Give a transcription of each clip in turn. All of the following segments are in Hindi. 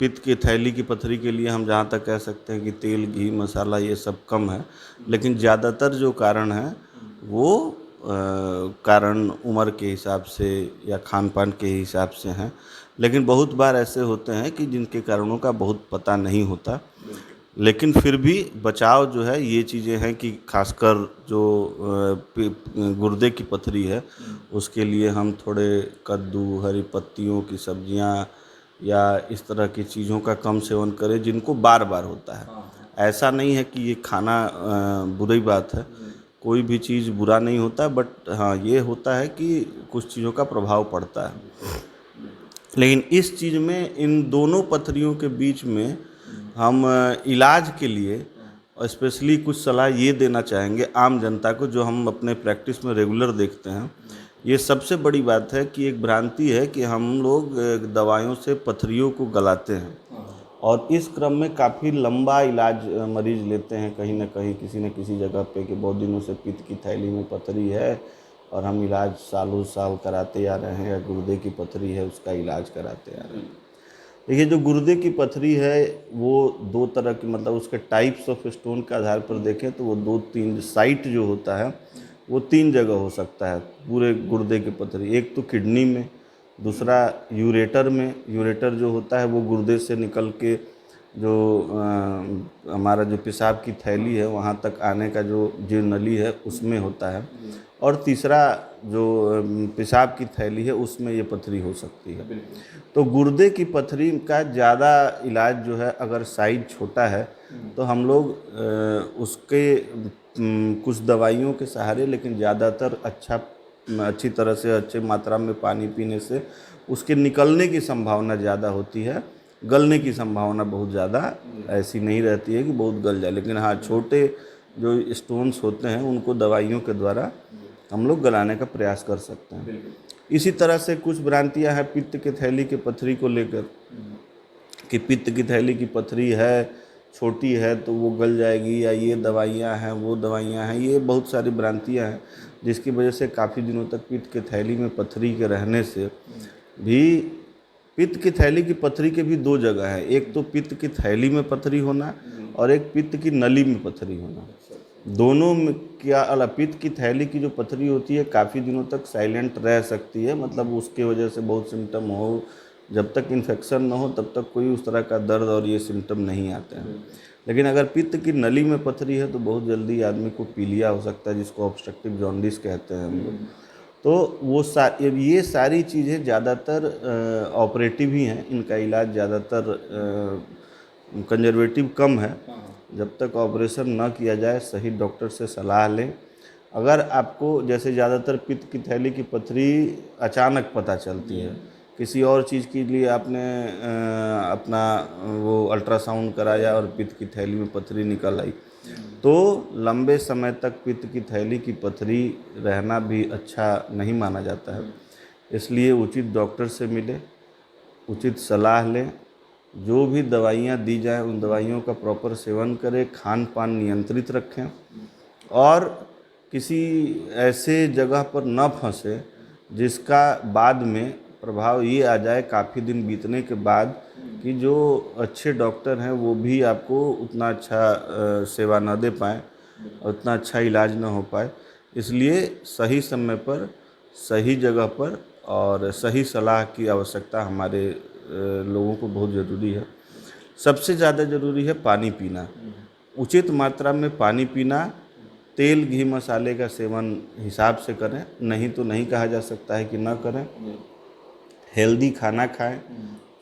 पित्त की थैली की पथरी के लिए हम जहाँ तक कह सकते हैं कि तेल, घी, मसाला ये सब कम है, लेकिन ज़्यादातर जो कारण है वो कारण उम्र के हिसाब से या खान पान के हिसाब से हैं। लेकिन बहुत बार ऐसे होते हैं कि जिनके कारणों का बहुत पता नहीं होता, लेकिन फिर भी बचाव जो है ये चीज़ें हैं कि खासकर जो गुर्दे की पथरी है उसके लिए हम थोड़े कद्दू, हरी पत्तियों की सब्जियां या इस तरह की चीज़ों का कम सेवन करें जिनको बार बार होता है। ऐसा नहीं है कि ये खाना बुरी बात है, कोई भी चीज़ बुरा नहीं होता, बट हाँ ये होता है कि कुछ चीज़ों का प्रभाव पड़ता है। लेकिन इस चीज़ में इन दोनों पथरियों के बीच में हम इलाज के लिए स्पेशली कुछ सलाह ये देना चाहेंगे आम जनता को, जो हम अपने प्रैक्टिस में रेगुलर देखते हैं। ये सबसे बड़ी बात है कि एक भ्रांति है कि हम लोग दवाइयों से पथरियों को गलाते हैं और इस क्रम में काफ़ी लंबा इलाज मरीज लेते हैं कहीं ना कहीं किसी न किसी जगह पे कि बहुत दिनों से पित्त की थैली में पथरी है और हम इलाज सालों साल कराते आ रहे हैं, या गुर्दे की पथरी है उसका इलाज कराते आ रहे हैं। देखिए, जो गुर्दे की पथरी है वो दो तरह की, मतलब उसके टाइप्स ऑफ स्टोन के आधार पर देखें तो वो 2-3 साइट जो होता है वो 3 जगह हो सकता है पूरे गुर्दे की पथरी। एक तो किडनी में, दूसरा यूरेटर में। यूरेटर जो होता है वो गुर्दे से निकल के जो हमारा जो पेशाब की थैली है वहाँ तक आने का जो नली है उसमें होता है, और तीसरा जो पेशाब की थैली है उसमें ये पथरी हो सकती है। तो गुर्दे की पथरी का ज़्यादा इलाज जो है, अगर साइज छोटा है तो हम लोग उसके कुछ दवाइयों के सहारे, लेकिन ज़्यादातर अच्छी तरह से अच्छे मात्रा में पानी पीने से उसके निकलने की संभावना ज़्यादा होती है। गलने की संभावना बहुत ज़्यादा ऐसी नहीं रहती है कि बहुत गल जाए, लेकिन हाँ छोटे जो स्टोन्स होते हैं उनको दवाइयों के द्वारा हम लोग गलाने का प्रयास कर सकते हैं। इसी तरह से कुछ भ्रांतियां हैं पित्त की थैली की पथरी को लेकर कि पित्त की थैली की पथरी है, छोटी है तो वो गल जाएगी, या ये दवाइयां हैं वो दवाइयां हैं। ये बहुत सारी भ्रांतियां हैं जिसकी वजह से काफ़ी दिनों तक पित्त की थैली में पथरी के रहने से भी, पित्त की थैली की पथरी के भी 2 जगह है, एक तो पित्त की थैली में पथरी होना और एक पित्त की नली में पथरी होना। दोनों में क्या अलग, पित्त की थैली की जो पथरी होती है काफ़ी दिनों तक साइलेंट रह सकती है, मतलब उसके वजह से बहुत सिम्टम हो, जब तक इन्फेक्शन ना हो तब तक कोई उस तरह का दर्द और ये सिम्टम नहीं आते हैं। लेकिन अगर पित्त की नली में पथरी है तो बहुत जल्दी आदमी को पीलिया हो सकता है, जिसको ऑब्स्ट्रक्टिव जॉन्डिस कहते हैं हम लोग। तो वो ये सारी चीज़ें ज़्यादातर ऑपरेटिव ही हैं, इनका इलाज ज़्यादातर कंजर्वेटिव कम है। जब तक ऑपरेशन ना किया जाए सही डॉक्टर से सलाह लें। अगर आपको जैसे ज़्यादातर पित्त की थैली की पथरी अचानक पता चलती है, किसी और चीज़ के लिए आपने अपना वो अल्ट्रासाउंड कराया और पित्त की थैली में पथरी निकल आई, तो लंबे समय तक पित्त की थैली की पथरी रहना भी अच्छा नहीं माना जाता है। इसलिए उचित डॉक्टर से मिले, उचित सलाह लें, जो भी दवाइयाँ दी जाएँ उन दवाइयों का प्रॉपर सेवन करें, खान पान नियंत्रित रखें और किसी ऐसे जगह पर न फंसे जिसका बाद में प्रभाव ये आ जाए काफ़ी दिन बीतने के बाद कि जो अच्छे डॉक्टर हैं वो भी आपको उतना अच्छा सेवा न दे पाएँ, उतना अच्छा इलाज न हो पाए। इसलिए सही समय पर, सही जगह पर और सही सलाह की आवश्यकता हमारे लोगों को बहुत ज़रूरी है। सबसे ज़्यादा ज़रूरी है पानी पीना, उचित मात्रा में पानी पीना। तेल, घी, मसाले का सेवन हिसाब से करें, नहीं तो नहीं कहा जा सकता है कि ना करें। हेल्दी खाना खाएं,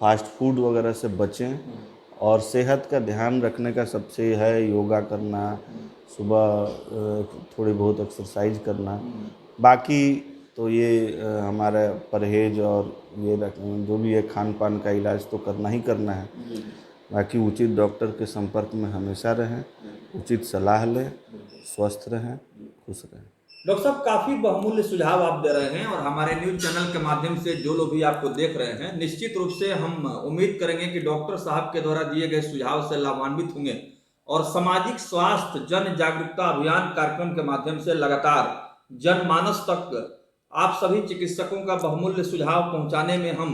फास्ट फूड वगैरह से बचें और सेहत का ध्यान रखने का सबसे है योगा करना, सुबह थोड़ी बहुत एक्सरसाइज करना। बाकी तो ये हमारा परहेज और ये जो भी है खान पान का इलाज तो करना ही करना है। बाकी उचित डॉक्टर के संपर्क में हमेशा रहें, उचित सलाह लें, स्वस्थ रहें, खुश रहें। डॉक्टर साहब, काफी बहुमूल्य सुझाव आप दे रहे हैं और हमारे न्यूज चैनल के माध्यम से जो लोग भी आपको देख रहे हैं, निश्चित रूप से हम उम्मीद करेंगे कि डॉक्टर साहब के द्वारा दिए गए सुझाव से लाभान्वित होंगे और सामाजिक स्वास्थ्य जन जागरूकता अभियान कार्यक्रम के माध्यम से लगातार जनमानस तक आप सभी चिकित्सकों का बहुमूल्य सुझाव पहुंचाने में हम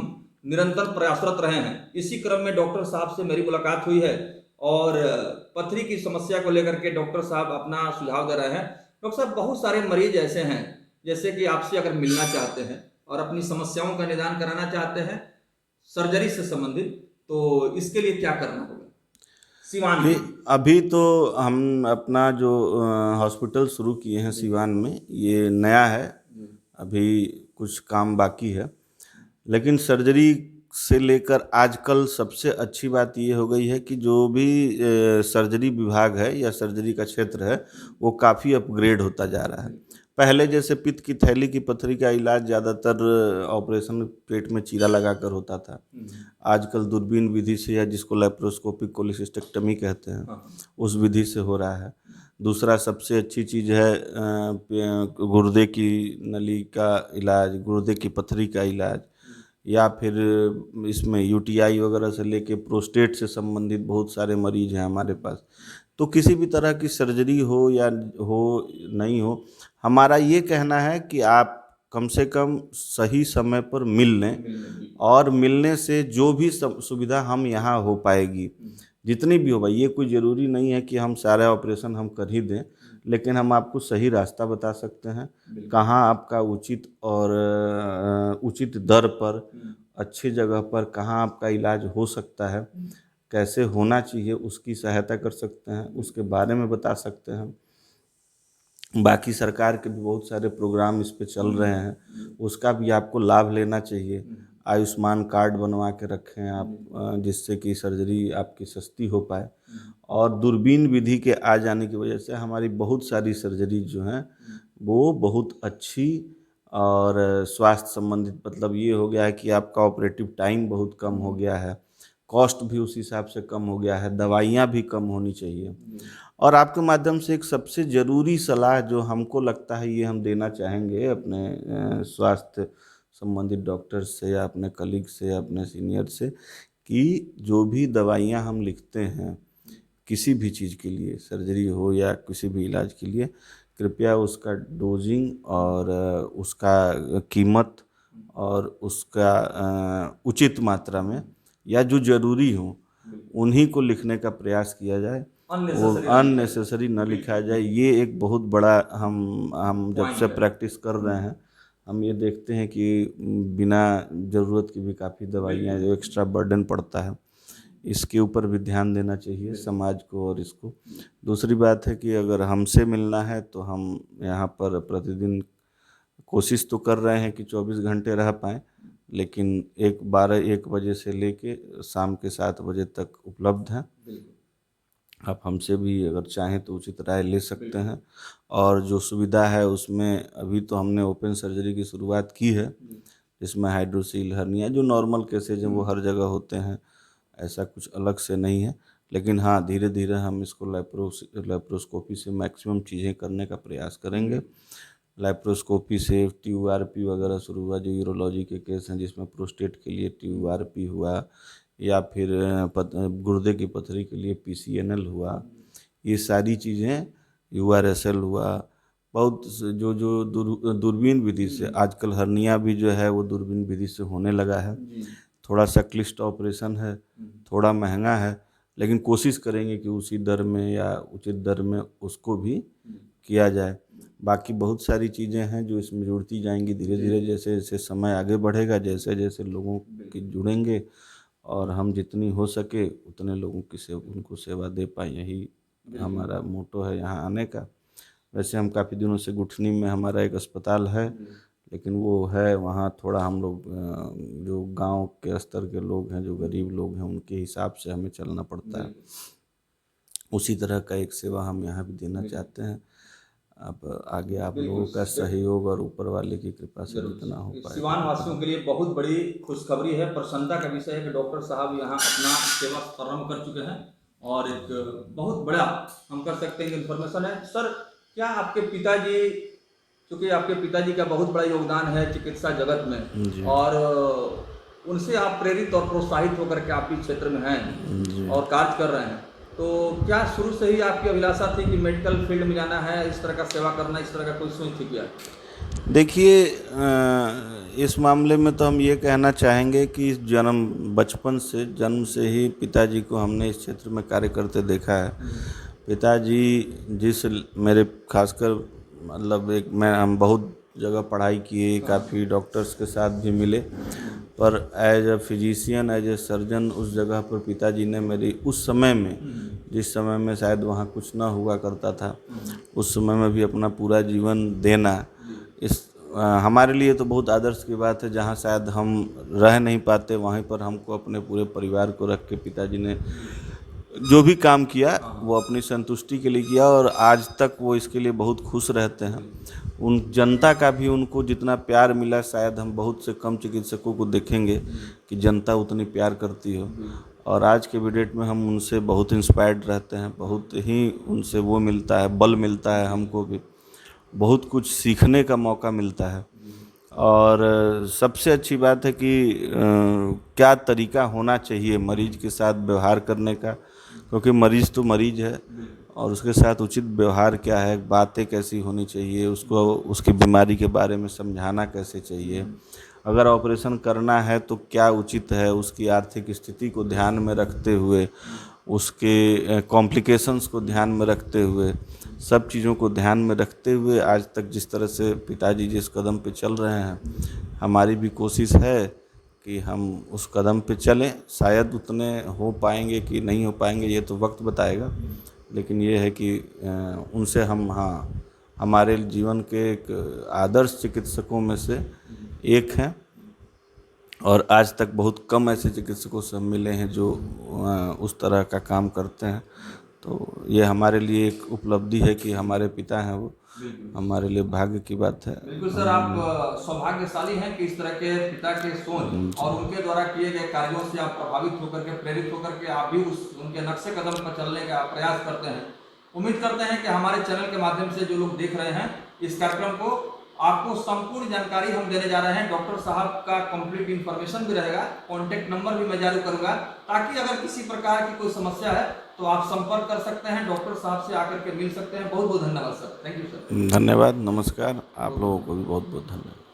निरंतर प्रयासरत रहे हैं। इसी क्रम में डॉक्टर साहब से मेरी मुलाकात हुई है और पथरी की समस्या को लेकर के डॉक्टर साहब अपना सुझाव दे रहे हैं। डॉक्टर साहब, बहुत सारे मरीज ऐसे हैं जैसे कि आपसे अगर मिलना चाहते हैं और अपनी समस्याओं का निदान कराना चाहते हैं सर्जरी से संबंधित, तो इसके लिए क्या करना होगा सिवान में? अभी तो हम अपना जो हॉस्पिटल शुरू किए हैं सिवान में, ये नया है, अभी कुछ काम बाकी है। लेकिन सर्जरी से लेकर आजकल सबसे अच्छी बात ये हो गई है कि जो भी सर्जरी विभाग है या सर्जरी का क्षेत्र है वो काफ़ी अपग्रेड होता जा रहा है। पहले जैसे पित्त की थैली की पथरी का इलाज ज़्यादातर ऑपरेशन पेट में चीरा लगाकर होता था। आजकल दूरबीन विधि से, या जिसको लेप्रोस्कोपिक कोलिसिस्टेक्टमी कहते हैं, उस विधि से हो रहा है। दूसरा सबसे अच्छी चीज़ है गुर्दे की नली का इलाज, गुर्दे की पथरी का इलाज, या फिर इसमें यूटीआई वगैरह से लेके प्रोस्टेट से संबंधित बहुत सारे मरीज हैं हमारे पास। तो किसी भी तरह की सर्जरी हो या हो नहीं हो, हमारा ये कहना है कि आप कम से कम सही समय पर मिल लें, और मिलने से जो भी सुविधा हम यहाँ हो पाएगी, जितनी भी हो भाई, ये कोई ज़रूरी नहीं है कि हम सारे ऑपरेशन हम कर ही दें, लेकिन हम आपको सही रास्ता बता सकते हैं, कहाँ आपका उचित और उचित दर पर, अच्छी जगह पर कहाँ आपका इलाज हो सकता है, कैसे होना चाहिए, उसकी सहायता कर सकते हैं, उसके बारे में बता सकते हैं। बाकी सरकार के भी बहुत सारे प्रोग्राम इस पे चल रहे हैं, उसका भी आपको लाभ लेना चाहिए। आयुष्मान कार्ड बनवा के रखें आप, जिससे कि सर्जरी आपकी सस्ती हो पाए। और दूरबीन विधि के आ जाने की वजह से हमारी बहुत सारी सर्जरी जो हैं वो बहुत अच्छी और स्वास्थ्य संबंधित, मतलब ये हो गया है कि आपका ऑपरेटिव टाइम बहुत कम हो गया है, कॉस्ट भी उस हिसाब से कम हो गया है, दवाइयाँ भी कम होनी चाहिए। और आपके माध्यम से एक सबसे ज़रूरी सलाह जो हमको लगता है ये हम देना चाहेंगे अपने स्वास्थ्य संबंधित डॉक्टर से, या अपने कलीग से, या अपने सीनियर से, कि जो भी दवाइयाँ हम लिखते हैं किसी भी चीज़ के लिए, सर्जरी हो या किसी भी इलाज के लिए, कृपया उसका डोजिंग और उसका कीमत और उसका उचित मात्रा में, या जो ज़रूरी हो उन्हीं को लिखने का प्रयास किया जाए, वो अननेसेसरी न लिखा जाए। ये एक बहुत बड़ा हम जब से प्रैक्टिस कर रहे हैं हम ये देखते हैं कि बिना ज़रूरत की भी काफ़ी दवाइयाँ जो एक्स्ट्रा बर्डन पड़ता है, इसके ऊपर भी ध्यान देना चाहिए समाज को। और इसको दूसरी बात है कि अगर हमसे मिलना है तो हम यहाँ पर प्रतिदिन कोशिश तो कर रहे हैं कि 24 घंटे रह पाएँ, लेकिन 1 बजे से लेके शाम के 7 बजे तक उपलब्ध हैं। आप हमसे भी अगर चाहें तो उचित राय ले सकते हैं। और जो सुविधा है उसमें अभी तो हमने ओपन सर्जरी की शुरुआत की है, जिसमें हाइड्रोसील, हर्निया, जो नॉर्मल केसेज हैं वो हर जगह होते हैं, ऐसा कुछ अलग से नहीं है। लेकिन हाँ, धीरे धीरे हम इसको लेप्रोस्कोपी से मैक्सिमम चीज़ें करने का प्रयास करेंगे। लेप्रोस्कोपी से TURP वगैरह शुरू हुआ, जो यूरोलॉजी के केस हैं जिसमें प्रोस्टेट के लिए TURP हुआ, या फिर गुर्दे की पथरी के लिए PCNL हुआ, ये सारी चीज़ें, URSL हुआ, बहुत जो दूरबीन विधि से, आजकल हर्निया भी जो है वो दूरबीन विधि से होने लगा है। थोड़ा सा क्लिष्ट ऑपरेशन है, थोड़ा महंगा है, लेकिन कोशिश करेंगे कि उसी दर में या उचित दर में उसको भी किया जाए। बाकी बहुत सारी चीज़ें हैं जो इसमें जुड़ती जाएंगी धीरे धीरे, जैसे जैसे समय आगे बढ़ेगा, जैसे जैसे लोगों की जुड़ेंगे, और हम जितनी हो सके उतने लोगों की उनको सेवा दे पाएँ, यही हमारा मोटो है यहाँ आने का। वैसे हम काफ़ी दिनों से गुठनी में हमारा एक अस्पताल है, लेकिन वो है वहाँ थोड़ा हम लोग जो गांव के स्तर के लोग हैं, जो गरीब लोग हैं, उनके हिसाब से हमें चलना पड़ता है। उसी तरह का एक सेवा हम यहाँ भी देना चाहते हैं। अब आगे आप लोगों का सहयोग और ऊपर वाले की कृपा से जितना हो पाए। सिवान वासियों के लिए बहुत बड़ी खुशखबरी है, प्रसन्नता का विषय है कि डॉक्टर साहब यहाँ अपना सेवा प्रारंभ कर चुके हैं, और एक बहुत बड़ा हम कर सकते हैं इन्फॉर्मेशन है। सर, क्या आपके पिताजी, चूँकि आपके पिताजी का बहुत बड़ा योगदान है चिकित्सा जगत में, और उनसे आप प्रेरित और प्रोत्साहित होकर के आप भी क्षेत्र में हैं और कार्य कर रहे हैं, तो क्या शुरू से ही आपकी अभिलाषा थी कि मेडिकल फील्ड में जाना है, इस तरह का सेवा करना, इस तरह का कोई सोच थी क्या? देखिए, इस मामले में तो हम ये कहना चाहेंगे कि बचपन से जन्म से ही पिताजी को हमने इस क्षेत्र में कार्य करते देखा है। पिताजी मेरे खासकर मतलब एक मैं हम बहुत जगह पढ़ाई किए, काफ़ी डॉक्टर्स के साथ भी मिले, पर as a physician, as a surgeon उस जगह पर पिताजी ने मेरी उस समय में, जिस समय में शायद वहाँ कुछ ना हुआ करता था, उस समय में भी अपना पूरा जीवन देना, हमारे लिए तो बहुत आदर्श की बात है। जहाँ शायद हम रह नहीं पाते, वहीं पर हमको अपने पूरे परिवार को रख के पिताजी ने जो भी काम किया वो अपनी संतुष्टि के लिए किया, और आज तक वो इसके लिए बहुत खुश रहते हैं। उन जनता का भी उनको जितना प्यार मिला, शायद हम बहुत से कम चिकित्सकों को देखेंगे कि जनता उतनी प्यार करती हो। और आज के डेट में हम उनसे बहुत इंस्पायर्ड रहते हैं, बहुत ही उनसे वो मिलता है, बल मिलता है, हमको भी बहुत कुछ सीखने का मौका मिलता है। और सबसे अच्छी बात है कि क्या तरीका होना चाहिए मरीज के साथ व्यवहार करने का, क्योंकि मरीज तो मरीज है, और उसके साथ उचित व्यवहार क्या है, बातें कैसी होनी चाहिए, उसको उसकी बीमारी के बारे में समझाना कैसे चाहिए, अगर ऑपरेशन करना है तो क्या उचित है, उसकी आर्थिक स्थिति को ध्यान में रखते हुए, उसके कॉम्प्लिकेशंस को ध्यान में रखते हुए, सब चीज़ों को ध्यान में रखते हुए आज तक जिस तरह से पिताजी जिस कदम पे चल रहे हैं, हमारी भी कोशिश है कि हम उस कदम पे चलें। शायद उतने हो पाएंगे कि नहीं हो पाएंगे, ये तो वक्त बताएगा, लेकिन ये है कि उनसे हम, हाँ, हमारे जीवन के एक आदर्श चिकित्सकों में से एक हैं, और आज तक बहुत कम ऐसे चिकित्सकों से मिले हैं जो उस तरह का काम करते हैं। तो ये हमारे लिए एक उपलब्धि है कि हमारे पिता हैं वो, हमारे लिए भाग्य की बात है। बिल्कुल सर, आप सौभाग्यशाली हैं कि इस तरह के पिता के सोच और उनके द्वारा किए गए कार्यों से आप प्रभावित होकर के, प्रेरित होकर के आप भी उनके नक्शे कदम पर चलने का प्रयास करते हैं। उम्मीद करते हैं कि हमारे चैनल के माध्यम से जो लोग देख रहे हैं इस कार्यक्रम को, आपको संपूर्ण जानकारी हम देने जा रहे हैं। डॉक्टर साहब का कंप्लीट इंफॉर्मेशन भी रहेगा, कॉन्टेक्ट नंबर भी मैं जारी करूंगा, ताकि अगर किसी प्रकार की कोई समस्या है तो आप संपर्क कर सकते हैं, डॉक्टर साहब से आकर के मिल सकते हैं। बहुत बहुत धन्यवाद सर, थैंक यू सर। धन्यवाद, नमस्कार, आप लोगों को भी बहुत बहुत धन्यवाद।